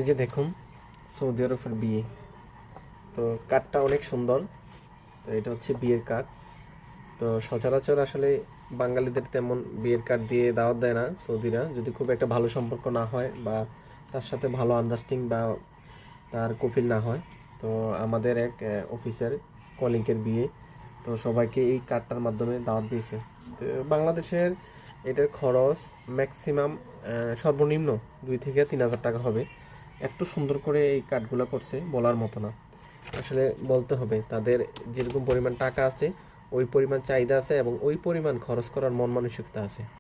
এই যে দেখুন, সৌদি আরবের বিয়ে। তো কার্ডটা অনেক সুন্দর। তো এটা হচ্ছে বিয়ের কার্ড। তো সচরাচর আসলে বাঙালিদের তেমন বিয়ের কার্ড দিয়ে দাওয়াত দেয় না সৌদিরা, যদি খুব একটা ভালো সম্পর্ক না হয় বা তার সাথে ভালো আন্ডারস্ট্যান্ডিং বা তার কফিল না হয়। তো আমাদের এক অফিসের কলিগের বিয়ে, তো সবাইকে এই কার্ডটার মাধ্যমে দাওয়াত দিয়েছে। তো বাংলাদেশের এটার খরচ ম্যাক্সিমাম সর্বনিম্ন 2 থেকে 3 হাজার টাকা হবে। এত সুন্দর করে এই কার্ডগুলো করছে বলার মতো না। আসলে বলতে হবে তাদের যেরকম পরিমাণ টাকা আছে, ওই পরিমাণ চাহিদা আছে এবং ওই পরিমাণ খরচ করার মন মানসিকতা আছে।